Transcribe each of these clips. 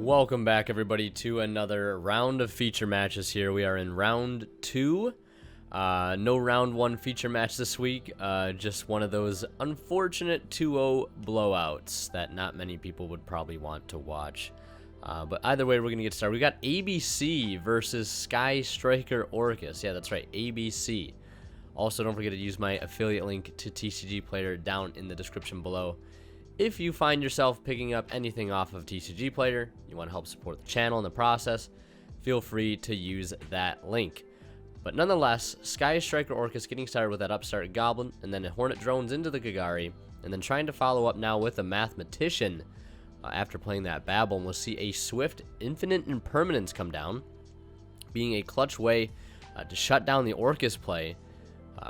Welcome back, everybody, to another round of feature matches here. We are in round 2. No round 1 feature match this week. Just one of those unfortunate 2-0 blowouts that not many people would probably want to watch. But either way, we're going to get started. We got ABC versus Sky Striker Orcust. Yeah, that's right, ABC. Also, don't forget to use my affiliate link to TCG Player down in the description below. If you find yourself picking up anything off of TCG Player, you want to help support the channel in the process, feel free to use that link. But nonetheless, Sky Striker Orcust getting started with that upstart Goblin, and then Hornet Drones into the Kagari, and then trying to follow up now with a Mathematician. After playing that Babel, and we'll see a Swift Infinite Impermanence come down, being a clutch way to shut down the Orcust play,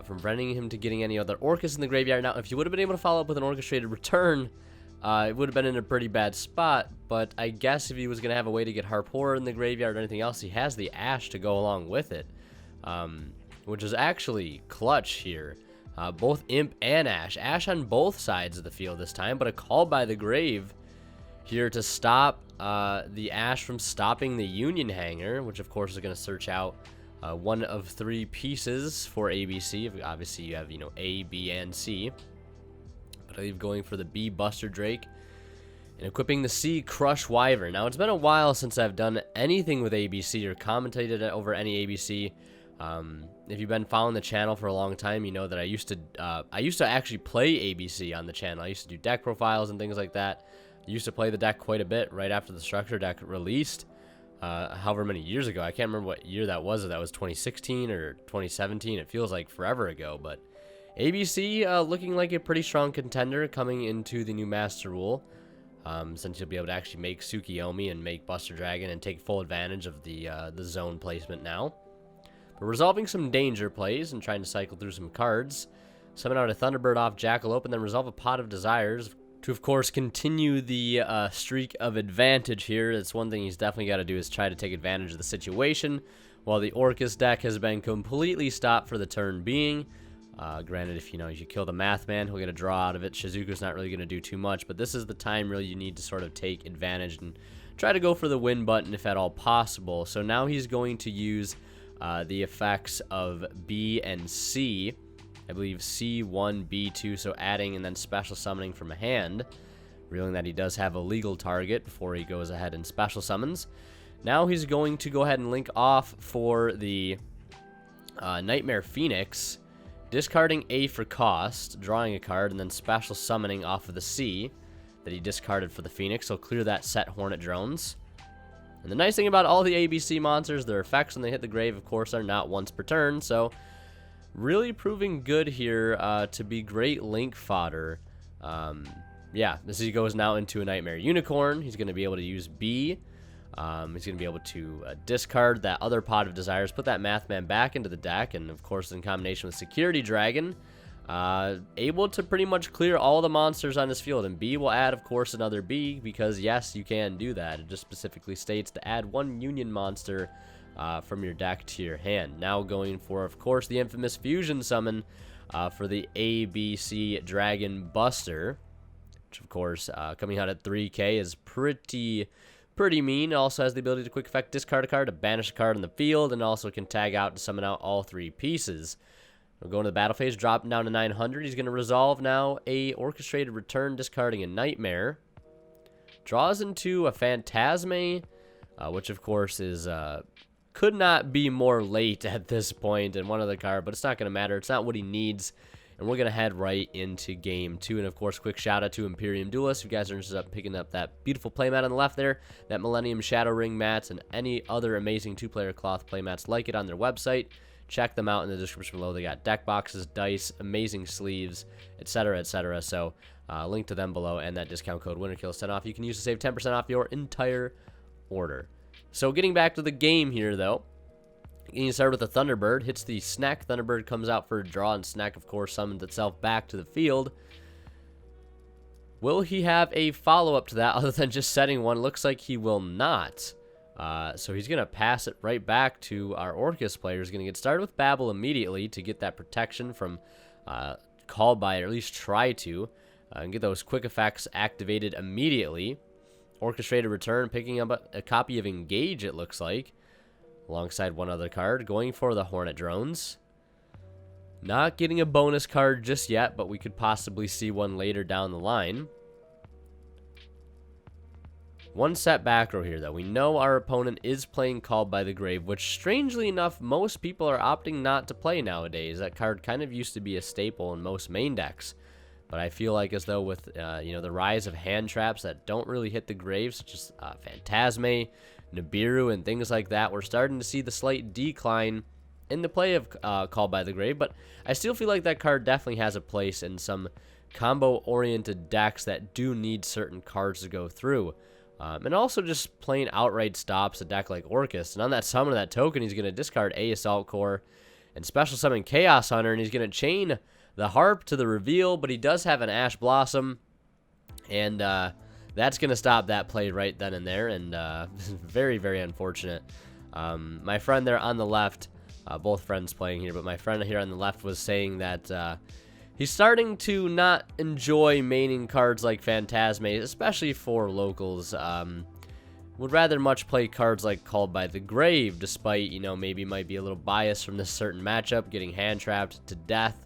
from preventing him to getting any other Orcust in the graveyard. Now, if you would have been able to follow up with an orchestrated return, it would have been in a pretty bad spot, but I guess if he was going to have a way to get Harpoor in the graveyard or anything else, he has the Ash to go along with it, which is actually clutch here. Both Imp and Ash. Ash on both sides of the field this time, but a Call by the Grave here to stop the Ash from stopping the Union Hanger, which of course is going to search out one of 3 pieces for ABC. Obviously, you have, A, B, and C. But I leave going for the B, Buster Drake, and equipping the C, Crush Wyvern. Now, it's been a while since I've done anything with ABC or commentated over any ABC. If you've been following the channel for a long time, you know that I used to actually play ABC on the channel. I used to do deck profiles and things like that. I used to play the deck quite a bit right after the structure deck released. However many years ago. I can't remember what year that was. If that was 2016 or 2017. It feels like forever ago. But ABC looking like a pretty strong contender coming into the new Master Rule. Since you'll be able to actually make Tsukiyomi and make Buster Dragon and take full advantage of the zone placement now. But resolving some danger plays and trying to cycle through some cards. Summon out a Thunderbird off Jackalope and then resolve a Pot of Desires to, of course, continue the streak of advantage here. That's one thing he's definitely got to do, is try to take advantage of the situation, while the Orcust deck has been completely stopped for the turn being. Granted, if you kill the Math Man, he'll get a draw out of it. Shizuku's not really going to do too much, but this is the time really you need to sort of take advantage and try to go for the win button if at all possible. So now he's going to use the effects of B and C. I believe C1, B2, so adding and then special summoning from a hand, revealing that he does have a legal target before he goes ahead and special summons. Now he's going to go ahead and link off for the Nightmare Phoenix, discarding A for cost, drawing a card, and then special summoning off of the C that he discarded for the Phoenix, so clear that set Hornet Drones. And the nice thing about all the ABC monsters, their effects when they hit the grave, of course, are not once per turn, so really proving good here to be great link fodder. Yeah, as he goes now into a Nightmare Unicorn, he's going to be able to use B. He's going to be able to discard that other Pot of Desires, put that Mathman back into the deck, and of course in combination with Security Dragon, able to pretty much clear all the monsters on his field. And B will add, of course, another B, because yes, you can do that. It just specifically states to add 1 Union monster from your deck to your hand. Now going for, of course, the infamous Fusion Summon for the ABC Dragon Buster, which, of course, coming out at 3K is pretty mean. It also has the ability to quick effect discard a card to banish a card in the field, and also can tag out to summon out all 3 pieces. We'll go into the battle phase, dropping down to 900. He's going to resolve now a Orchestrated Return, discarding a Nightmare. Draws into a Phantasme, which, of course, is could not be more late at this point in one other card, but it's not going to matter. It's not what he needs, and we're going to head right into game 2. And, of course, quick shout-out to Imperium Duelist. If you guys are interested in picking up that beautiful playmat on the left there, that Millennium Shadow Ring mats, and any other amazing 2-player cloth playmats like it on their website, check them out in the description below. They got deck boxes, dice, amazing sleeves, etc., etc. So, link to them below, and that discount code WinterKills10 off. You can use to save 10% off your entire order. So getting back to the game here, though, getting started with the Thunderbird, hits the Snack. Thunderbird comes out for a draw, and Snack, of course, summons itself back to the field. Will he have a follow-up to that other than just setting one? Looks like he will not. So he's going to pass it right back to our Orcust player. He's going to get started with Babel immediately to get that protection from Call by, or at least try to, and get those quick effects activated immediately. Orchestrated Return, picking up a copy of Engage, it looks like, alongside one other card, going for the Hornet Drones. Not getting a bonus card just yet, but we could possibly see one later down the line. One set back row here, though. We know our opponent is playing Called by the Grave, which, strangely enough, most people are opting not to play nowadays. That card kind of used to be a staple in most main decks. But I feel like as though with, you know, the rise of hand traps that don't really hit the grave, such as Phantasme, Nibiru, and things like that, we're starting to see the slight decline in the play of Called by the Grave. But I still feel like that card definitely has a place in some combo-oriented decks that do need certain cards to go through. And also just plain outright stops a deck like Orcust. And on that summon of that token, he's going to discard a Assault Core and special summon Chaos Hunter, and he's going to chain the Harp to the reveal, but he does have an Ash Blossom, and that's going to stop that play right then and there, and very, very unfortunate. My friend there on the left, both friends playing here, but my friend here on the left was saying that he's starting to not enjoy maining cards like Phantasme, especially for locals. Would rather much play cards like Called by the Grave, despite, you know, maybe might be a little biased from this certain matchup, getting hand trapped to death.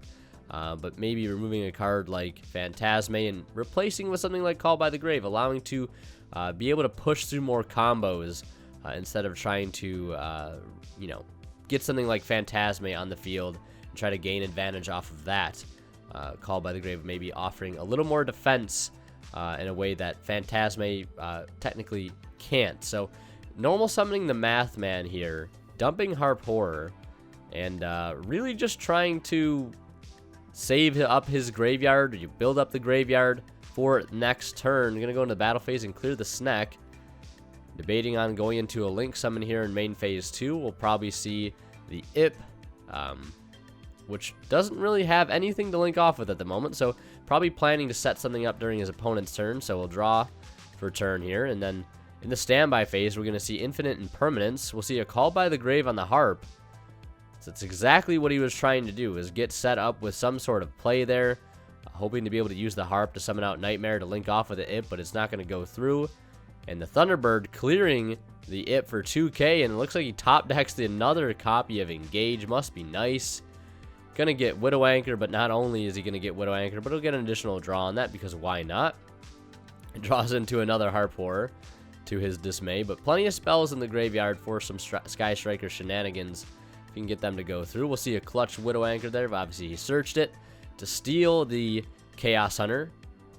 But maybe removing a card like Phantasme and replacing with something like Called by the Grave, allowing to be able to push through more combos instead of trying to, you know, get something like Phantasme on the field and try to gain advantage off of that. Called by the Grave maybe offering a little more defense in a way that Phantasme technically can't. So normal summoning the Math Man here, dumping Harp Horror, and really just trying to save up his graveyard. You build up the graveyard for next turn. You're going to go into the battle phase and clear the Sneck. Debating on going into a Link summon here in main phase 2. We'll probably see the Ip, which doesn't really have anything to link off with at the moment, so probably planning to set something up during his opponent's turn. So we'll draw for turn here, and then in the standby phase, we're going to see Infinite Impermanence. We'll see a Call by the Grave on the Harp. So that's exactly what he was trying to do, is get set up with some sort of play there, hoping to be able to use the Harp to summon out Nightmare to link off with the Ip, but it's not going to go through. And the Thunderbird clearing the Ip for 2k, and it looks like he top decks another copy of Engage. Must be nice. Gonna get Widow Anchor, but not only is he gonna get Widow Anchor, but he'll get an additional draw on that, because why not? It draws into another Harp Horror to his dismay, but plenty of spells in the graveyard for some Sky Striker shenanigans. If you can get them to go through, we'll see a clutch Widow Anchor there, but obviously he searched it to steal the Chaos Hunter.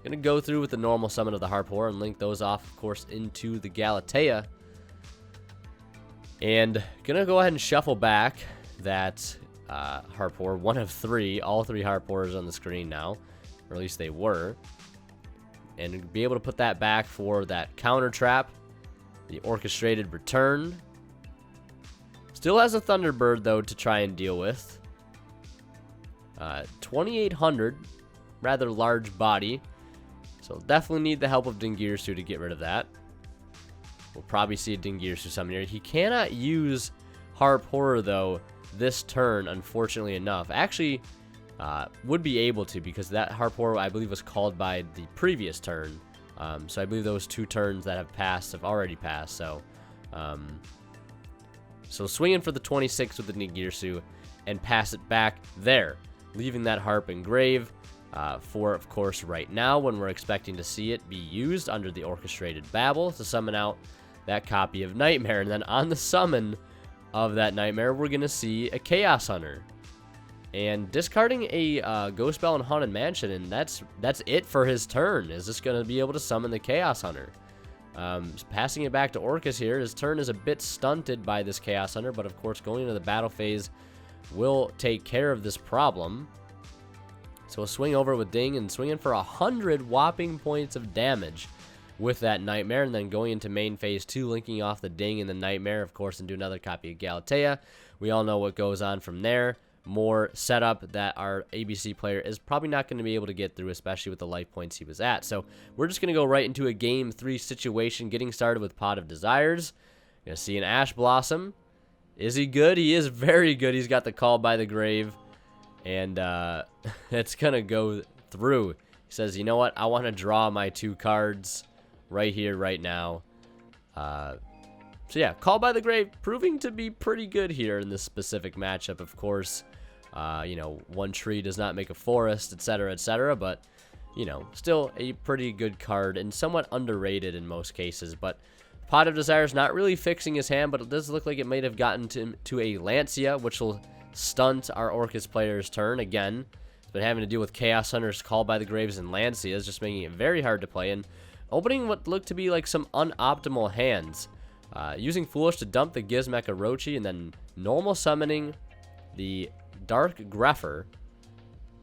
Gonna go through with the normal summon of the Harp Horror and link those off, of course, into the Galatea. And gonna go ahead and shuffle back that Harp Horror, one of three. All three Harp Horrors on the screen now, or at least they were. And be able to put that back for that counter trap, the Orchestrated Return. Still has a Thunderbird, though, to try and deal with. 2800, rather large body. So definitely need the help of Dingirsu to get rid of that. We'll probably see a Dingirsu summon here. He cannot use Harp Horror, though, this turn, unfortunately enough. Actually, would be able to, because that Harp Horror, I believe, was called by the previous turn. So I believe those two turns that have passed have already passed. So, swinging for the 26 with the Nigirsu and pass it back there, leaving that Harp in grave for, of course, right now, when we're expecting to see it be used under the Orchestrated Babble to summon out that copy of Nightmare. And then on the summon of that Nightmare, we're going to see a Chaos Hunter. And discarding a Ghost Bell and Haunted Mansion, and that's it for his turn. Is just going to be able to summon the Chaos Hunter. Passing it back to Orcust here. His turn is a bit stunted by this Chaos Hunter, but of course going into the battle phase will take care of this problem. So we'll swing over with Ding and swing in for 100 whopping points of damage with that Nightmare, and then going into main phase 2, linking off the Ding and the Nightmare, of course, and do another copy of Galatea. We all know what goes on from there. More setup that our ABC player is probably not going to be able to get through, especially with the life points he was at. So we're just going to go right into a game 3 situation, getting started with Pot of Desires. Going to see an Ash Blossom. Is he good? He is very good. He's got the Call by the Grave, and it's going to go through. He says, you know what? I want to draw my 2 cards. right here, right now. So yeah, Call by the Grave proving to be pretty good here in this specific matchup, of course. You know, one tree does not make a forest, etc., but, you know, still a pretty good card and somewhat underrated in most cases. But Pot of Desire is not really fixing his hand, but it does look like it might have gotten to a Lancia, which will stunt our Orcust player's turn. Again, it's been having to deal with Chaos Hunters, Call by the Graves, and Lancias, just making it very hard to play, and opening what looked to be like some unoptimal hands. Using Foolish to dump the Gizmek Orochi, and then normal summoning the Dark Greffer,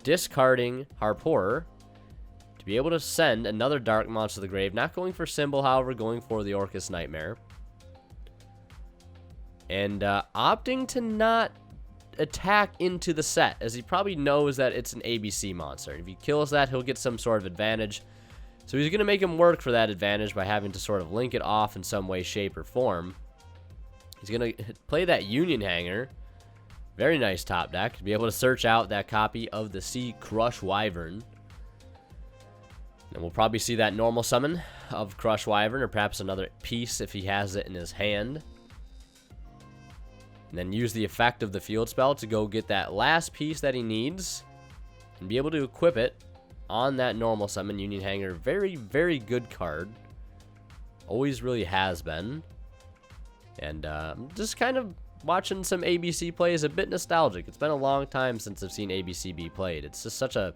discarding Harpoorer to be able to send another Dark Monster to the grave. Not going for Symbol, however, going for the Orcust Nightmare. And opting to not attack into the set, as he probably knows that it's an ABC monster. If he kills that, he'll get some sort of advantage. So he's going to make him work for that advantage by having to sort of link it off in some way, shape, or form. He's going to play that Union Hanger. Very nice top deck to be able to search out that copy of the Sea Crush Wyvern. And we'll probably see that normal summon of Crush Wyvern, or perhaps another piece if he has it in his hand. And then use the effect of the field spell to go get that last piece that he needs and be able to equip it on that normal summon. Union Hanger, very, very good card. Always really has been. And just kind of watching some ABC play is a bit nostalgic. It's been a long time since I've seen ABC be played. It's just such a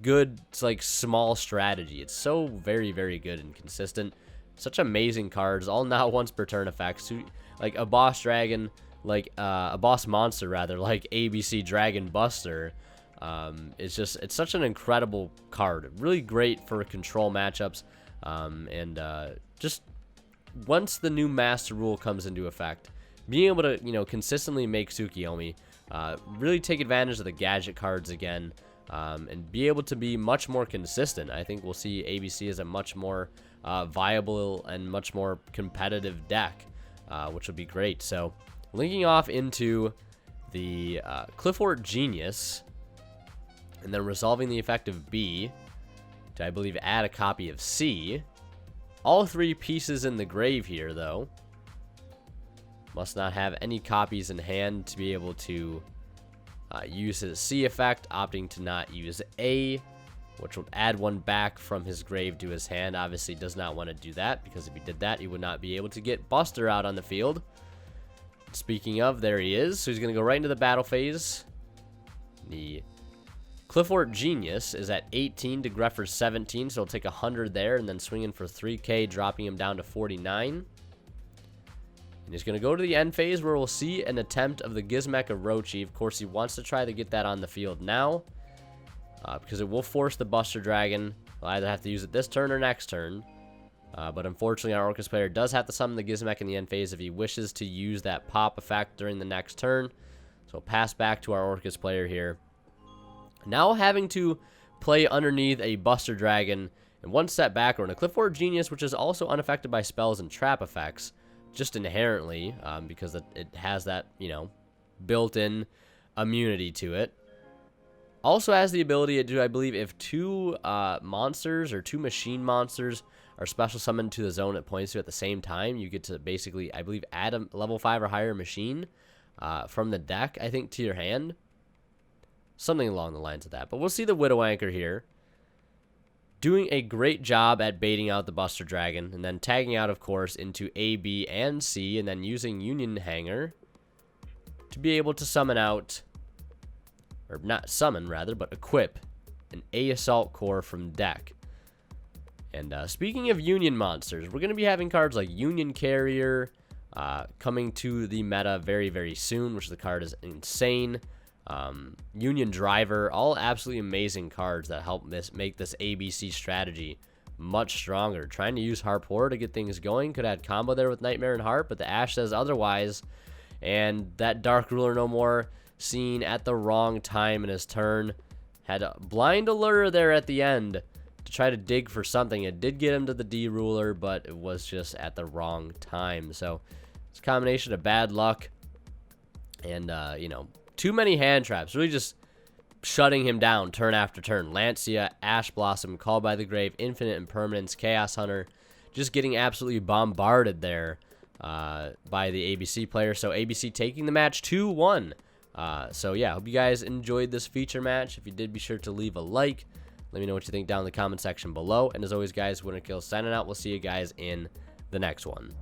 good, like, small strategy. It's so very, very good and consistent. Such amazing cards, all now once per turn effects. Like a boss dragon, like a boss monster rather, like ABC Dragon Buster. It's such an incredible card. Really great for control matchups. Just once the new master rule comes into effect, being able to, you know, consistently make Tsukiyomi, really take advantage of the gadget cards again, and be able to be much more consistent. I think we'll see ABC as a much more viable and much more competitive deck, which will be great. So, linking off into the Clifford Genius, and then resolving the effect of B to, I believe, add a copy of C. All three pieces in the grave here, though. Must not have any copies in hand to be able to use his C effect, opting to not use A, which will add one back from his grave to his hand. Obviously does not want to do that, because if he did that, he would not be able to get Buster out on the field. Speaking of, there he is. So he's going to go right into the battle phase. The Clifford Genius is at 18 to Greffer's 17, so he'll take 100 there, and then swinging for 3k, dropping him down to 49. And he's going to go to the end phase, where we'll see an attempt of the Gizmek Orochi. Of course, he wants to try to get that on the field now, because it will force the Buster Dragon. He'll either have to use it this turn or next turn. But unfortunately, our Orcust player does have to summon the Gizmek in the end phase if he wishes to use that pop effect during the next turn. So pass back to our Orcust player here. Now having to play underneath a Buster Dragon and one step back, or in a Clifford Genius, which is also unaffected by spells and trap effects, just inherently, because it has that, you know, built-in immunity to it. Also has the ability to do, I believe, if two monsters or two machine monsters are special summoned to the zone it points to at the same time, you get to basically, I believe, add a level 5 or higher machine from the deck, I think, to your hand. Something along the lines of that. But we'll see the Widow Anchor here doing a great job at baiting out the Buster Dragon, and then tagging out, of course, into A, B, and C, and then using Union Hanger to be able to summon out, or not summon, rather, but equip an A Assault Core from deck. And speaking of Union monsters, we're going to be having cards like Union Carrier coming to the meta very, very soon, which the card is insane. Union Driver, all absolutely amazing cards that help make this ABC strategy much stronger. Trying to use Harpoorer to get things going, could add combo there with Nightmare and Harp, but the Ash says otherwise. And that Dark Ruler No More seen at the wrong time in his turn. Had a blind allure there at the end to try to dig for something. It did get him to the D Ruler, but it was just at the wrong time. So it's a combination of bad luck and, you know, too many hand traps, really just shutting him down turn after turn. Lancia, Ash Blossom, Call by the Grave, Infinite Impermanence, Chaos Hunter, just getting absolutely bombarded there by the ABC player. So ABC taking the match 2-1. So yeah, hope you guys enjoyed this feature match. If you did, be sure to leave a like. Let me know what you think down in the comment section below. And as always, guys, Winner Kills signing out. We'll see you guys in the next one.